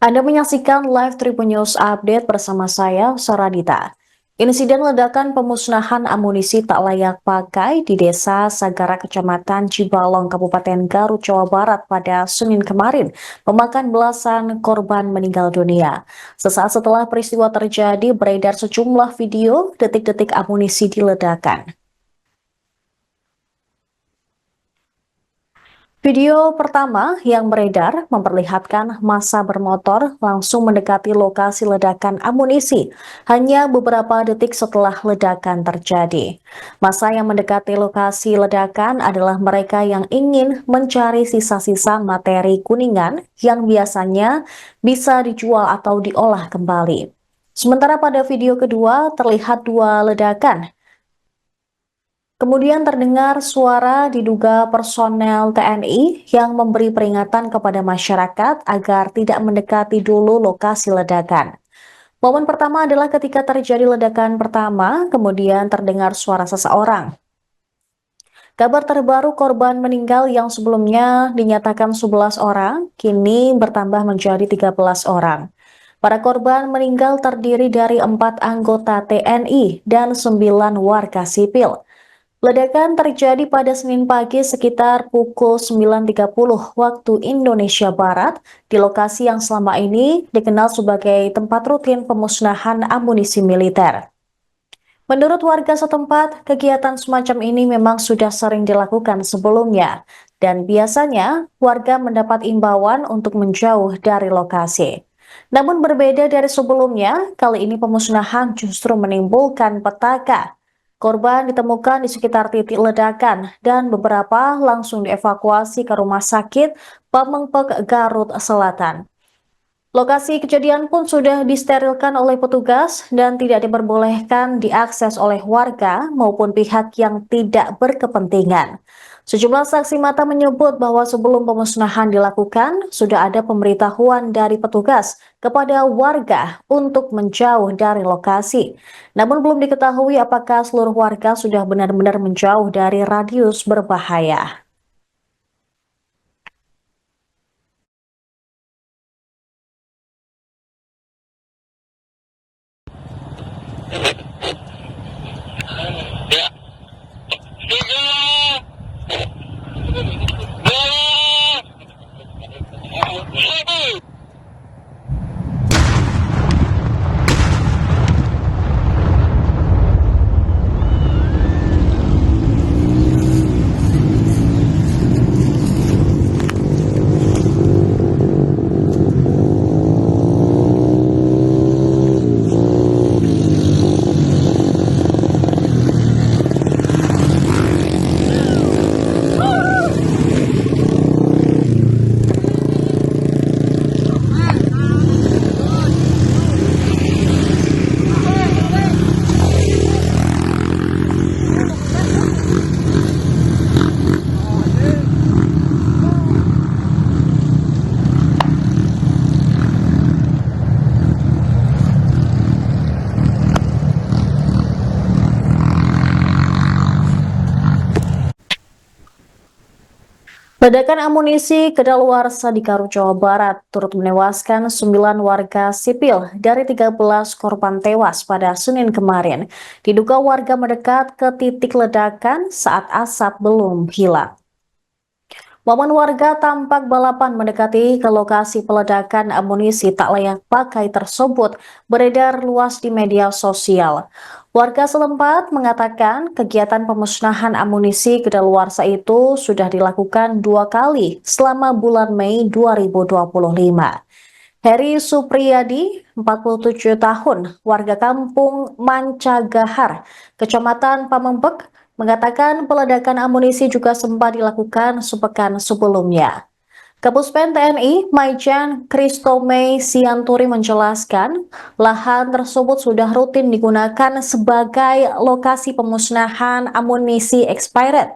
Anda menyaksikan live Tribun News Update bersama saya, Saradita. Insiden ledakan pemusnahan amunisi tak layak pakai di Desa Sagara, Kecamatan Cibalong, Kabupaten Garut, Jawa Barat pada Senin kemarin memakan belasan korban meninggal dunia. Sesaat setelah peristiwa terjadi, beredar sejumlah video detik-detik amunisi diledakkan. Video pertama yang beredar memperlihatkan massa bermotor langsung mendekati lokasi ledakan amunisi hanya beberapa detik setelah ledakan terjadi. Massa yang mendekati lokasi ledakan adalah mereka yang ingin mencari sisa-sisa materi kuningan yang biasanya bisa dijual atau diolah kembali. Sementara pada video kedua terlihat dua ledakan. Kemudian terdengar suara diduga personel TNI yang memberi peringatan kepada masyarakat agar tidak mendekati dulu lokasi ledakan. Momen pertama adalah ketika terjadi ledakan pertama, kemudian terdengar suara seseorang. Kabar terbaru korban meninggal yang sebelumnya dinyatakan 11 orang, kini bertambah menjadi 13 orang. Para korban meninggal terdiri dari 4 anggota TNI dan 9 warga sipil. Ledakan terjadi pada Senin pagi sekitar pukul 9.30 waktu Indonesia Barat di lokasi yang selama ini dikenal sebagai tempat rutin pemusnahan amunisi militer. Menurut warga setempat, kegiatan semacam ini memang sudah sering dilakukan sebelumnya, dan biasanya warga mendapat imbauan untuk menjauh dari lokasi. Namun berbeda dari sebelumnya, kali ini pemusnahan justru menimbulkan petaka. Korban ditemukan di sekitar titik ledakan dan beberapa langsung dievakuasi ke rumah sakit Pamengpek, Garut Selatan. Lokasi kejadian pun sudah disterilkan oleh petugas dan tidak diperbolehkan diakses oleh warga maupun pihak yang tidak berkepentingan. Sejumlah saksi mata menyebut bahwa sebelum pemusnahan dilakukan, sudah ada pemberitahuan dari petugas kepada warga untuk menjauh dari lokasi. Namun belum diketahui apakah seluruh warga sudah benar-benar menjauh dari radius berbahaya. Ledakan amunisi kedaluarsa di Garut, Jawa Barat turut menewaskan 9 warga sipil dari 13 korban tewas pada Senin kemarin. Diduga warga mendekat ke titik ledakan saat asap belum hilang. Momen warga tampak balapan mendekati ke lokasi peledakan amunisi tak layak pakai tersebut beredar luas di media sosial. Warga setempat mengatakan kegiatan pemusnahan amunisi kedaluarsa itu sudah dilakukan 2 kali selama bulan Mei 2025. Heri Supriyadi, 47 tahun, warga kampung Mancagahar, Kecamatan Pamengpek, mengatakan peledakan amunisi juga sempat dilakukan sepekan sebelumnya. Kapuspen TNI Maijen Kristome Sianturi menjelaskan, lahan tersebut sudah rutin digunakan sebagai lokasi pemusnahan amunisi expired.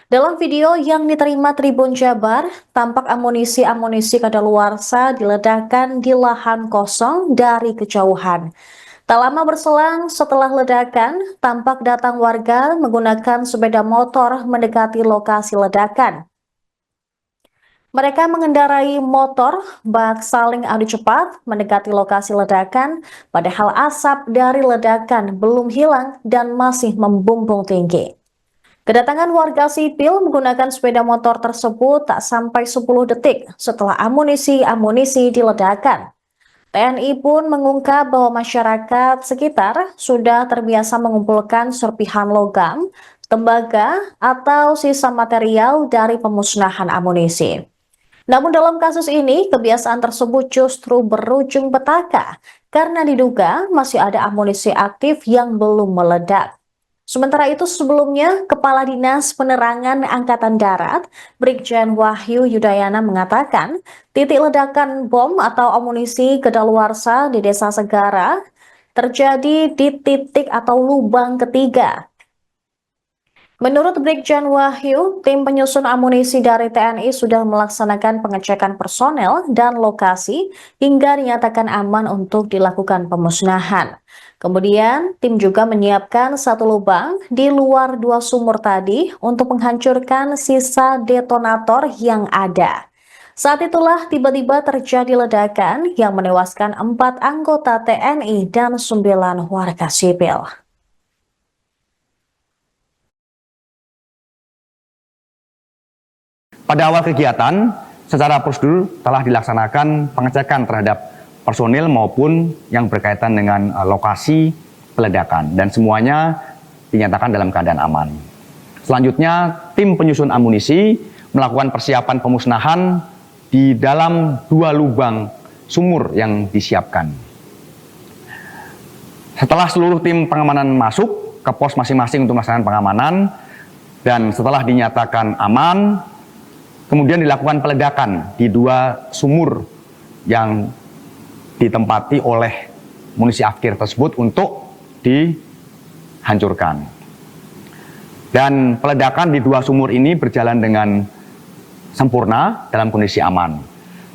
Dalam video yang diterima Tribun Jabar, tampak amunisi-amunisi kadaluarsa diledakkan di lahan kosong dari kejauhan. Tak lama berselang setelah ledakan, tampak datang warga menggunakan sepeda motor mendekati lokasi ledakan. Mereka mengendarai motor bak saling adu cepat mendekati lokasi ledakan, padahal asap dari ledakan belum hilang dan masih membumbung tinggi. Kedatangan warga sipil menggunakan sepeda motor tersebut tak sampai 10 detik setelah amunisi diledakkan. TNI pun mengungkap bahwa masyarakat sekitar sudah terbiasa mengumpulkan serpihan logam, tembaga, atau sisa material dari pemusnahan amunisi. Namun dalam kasus ini, kebiasaan tersebut justru berujung petaka karena diduga masih ada amunisi aktif yang belum meledak. Sementara itu sebelumnya, Kepala Dinas Penerangan Angkatan Darat, Brigjen Wahyu Yudayana mengatakan, titik ledakan bom atau amunisi kedaluarsa di Desa Segara terjadi di titik atau lubang ketiga. Menurut Brigjen Wahyu, tim penyusun amunisi dari TNI sudah melaksanakan pengecekan personel dan lokasi hingga dinyatakan aman untuk dilakukan pemusnahan. Kemudian, tim juga menyiapkan satu lubang di luar dua sumur tadi untuk menghancurkan sisa detonator yang ada. Saat itulah tiba-tiba terjadi ledakan yang menewaskan 4 anggota TNI dan 9 warga sipil. Pada awal kegiatan, secara prosedur telah dilaksanakan pengecekan terhadap personil maupun yang berkaitan dengan lokasi peledakan dan semuanya dinyatakan dalam keadaan aman. Selanjutnya, tim penyusun amunisi melakukan persiapan pemusnahan di dalam 2 lubang sumur yang disiapkan. Setelah seluruh tim pengamanan masuk ke pos masing-masing untuk melaksanakan pengamanan dan setelah dinyatakan aman, kemudian dilakukan peledakan di 2 sumur yang ditempati oleh munisi afkir tersebut untuk dihancurkan. Dan peledakan di 2 sumur ini berjalan dengan sempurna dalam kondisi aman.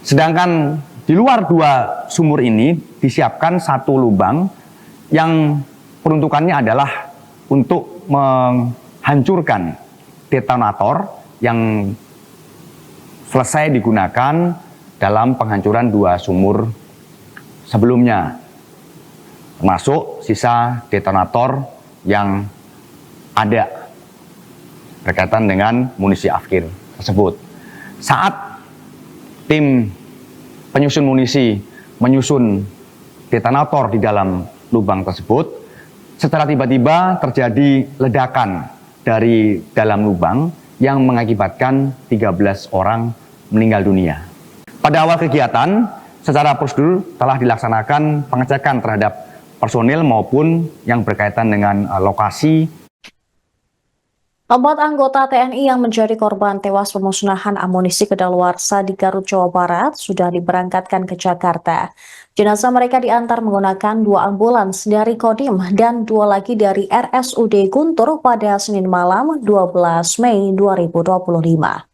Sedangkan di luar 2 sumur ini disiapkan 1 lubang yang peruntukannya adalah untuk menghancurkan detonator yang selesai digunakan dalam penghancuran 2 sumur sebelumnya, termasuk sisa detonator yang ada berkaitan dengan munisi afkir tersebut. Saat tim penyusun munisi menyusun detonator di dalam lubang tersebut, secara tiba-tiba terjadi ledakan dari dalam lubang yang mengakibatkan 13 orang meninggal dunia. Pada awal kegiatan, secara prosedur telah dilaksanakan pengecekan terhadap personil maupun yang berkaitan dengan lokasi. 4 anggota TNI yang menjadi korban tewas pemusnahan amunisi kedaluarsa di Garut, Jawa Barat sudah diberangkatkan ke Jakarta. Jenazah mereka diantar menggunakan 2 ambulans dari Kodim dan 2 lagi dari RSUD Guntur pada Senin malam 12 Mei 2025.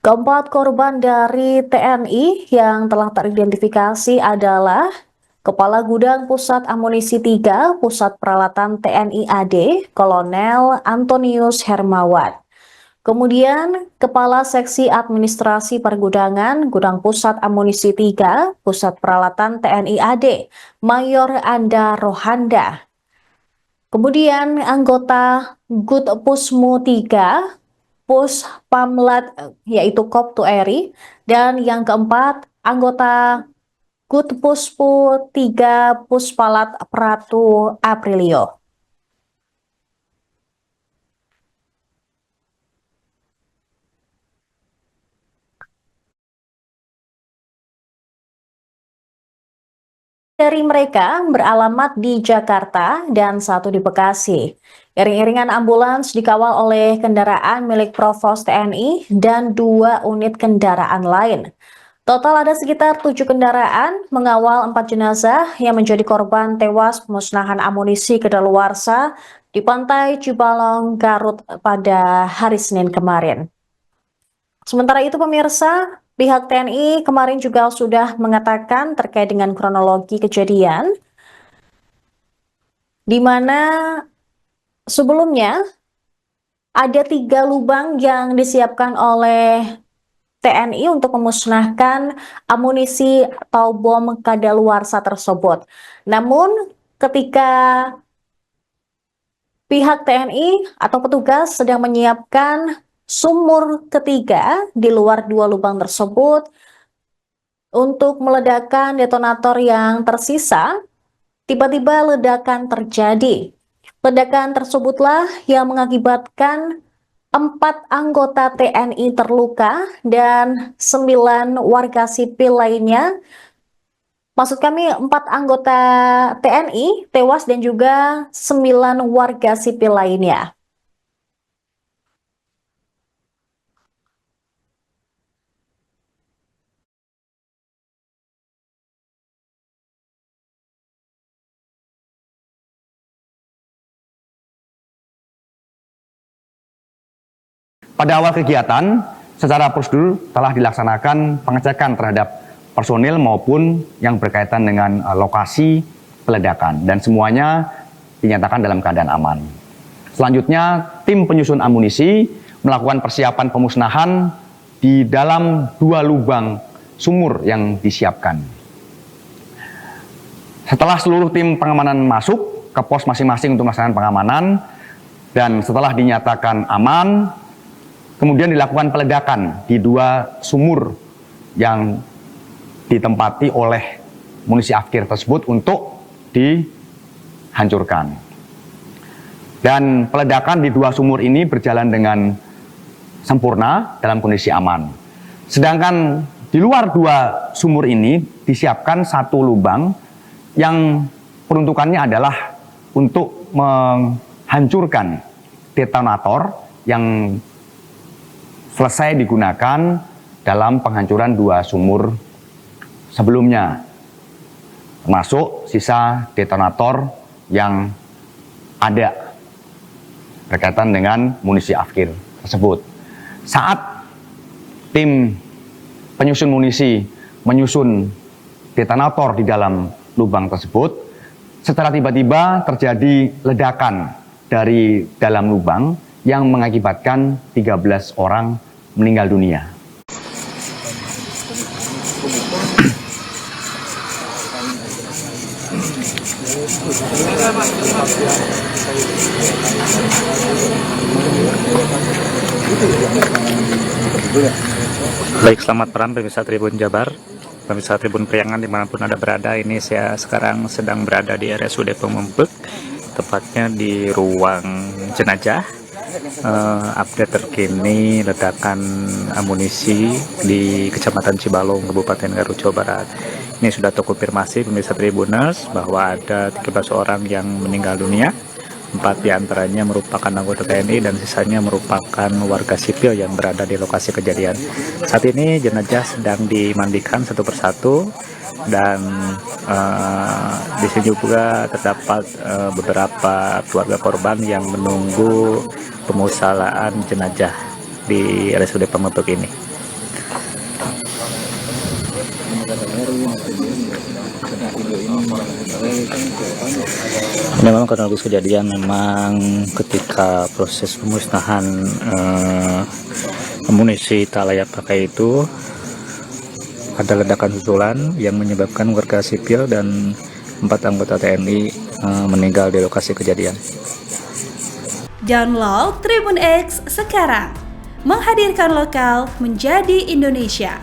Keempat korban dari TNI yang telah teridentifikasi adalah Kepala Gudang Pusat Amunisi 3 Pusat Peralatan TNI AD, Kolonel Antonius Hermawan. Kemudian, Kepala Seksi Administrasi Pergudangan Gudang Pusat Amunisi 3 Pusat Peralatan TNI AD, Mayor Anda Rohanda. Kemudian, anggota Gudpusmu 3 Pus Pamlat yaitu Koptu Eri, dan yang keempat anggota Gudpuspu 3 Puspalat Pratu Aprilio. Dari mereka beralamat di Jakarta dan 1 di Bekasi. Iring-iringan ambulans dikawal oleh kendaraan milik Provos TNI dan 2 unit kendaraan lain. Total ada sekitar 7 kendaraan mengawal 4 jenazah yang menjadi korban tewas pemusnahan amunisi kedaluarsa di Pantai Cibalong, Garut pada hari Senin kemarin. Sementara itu pemirsa, pihak TNI kemarin juga sudah mengatakan terkait dengan kronologi kejadian, di mana sebelumnya ada 3 lubang yang disiapkan oleh TNI untuk memusnahkan amunisi atau bom kadaluarsa tersebut. Namun, ketika pihak TNI atau petugas sedang menyiapkan sumur ketiga di luar dua lubang tersebut untuk meledakkan detonator yang tersisa, tiba-tiba ledakan terjadi. Ledakan tersebutlah yang mengakibatkan 4 anggota TNI terluka dan 9 warga sipil lainnya. Maksud kami 4 anggota TNI tewas dan juga 9 warga sipil lainnya. Pada awal kegiatan, secara prosedur telah dilaksanakan pengecekan terhadap personil maupun yang berkaitan dengan lokasi peledakan dan semuanya dinyatakan dalam keadaan aman. Selanjutnya, tim penyusun amunisi melakukan persiapan pemusnahan di dalam 2 lubang sumur yang disiapkan. Setelah seluruh tim pengamanan masuk ke pos masing-masing untuk melaksanakan pengamanan dan setelah dinyatakan aman, kemudian dilakukan peledakan di 2 sumur yang ditempati oleh munisi afkir tersebut untuk dihancurkan. Dan peledakan di 2 sumur ini berjalan dengan sempurna dalam kondisi aman. Sedangkan di luar 2 sumur ini disiapkan 1 lubang yang peruntukannya adalah untuk menghancurkan detonator yang selesai digunakan dalam penghancuran 2 sumur sebelumnya, termasuk sisa detonator yang ada berkaitan dengan munisi afkir tersebut. Saat tim penyusun munisi menyusun detonator di dalam lubang tersebut, secara tiba-tiba terjadi ledakan dari dalam lubang yang mengakibatkan 13 orang meninggal dunia. Baik, selamat malam pemirsa Tribun Jabar, pemirsa Tribun Priangan dimanapun Anda berada. Ini saya sekarang sedang berada di RSUD Pemempek, tepatnya di ruang jenazah. Update terkini ledakan amunisi di Kecamatan Cibalong, Kabupaten Garut, Jawa Barat. Ini sudah terkonfirmasi pemirsa Tribuners bahwa ada 13 orang yang meninggal dunia. 4 diantaranya merupakan anggota TNI dan sisanya merupakan warga sipil yang berada di lokasi kejadian. Saat ini jenazah sedang dimandikan satu persatu dan di sini juga terdapat beberapa keluarga korban yang menunggu pemusalaan jenazah di RSUD Pemempek ini. Ini memang kronologis kejadian memang ketika proses pemusnahan amunisi tak layak pakai itu ada ledakan susulan yang menyebabkan warga sipil dan 4 anggota TNI meninggal di lokasi kejadian. Download Tribun X sekarang, menghadirkan lokal menjadi Indonesia.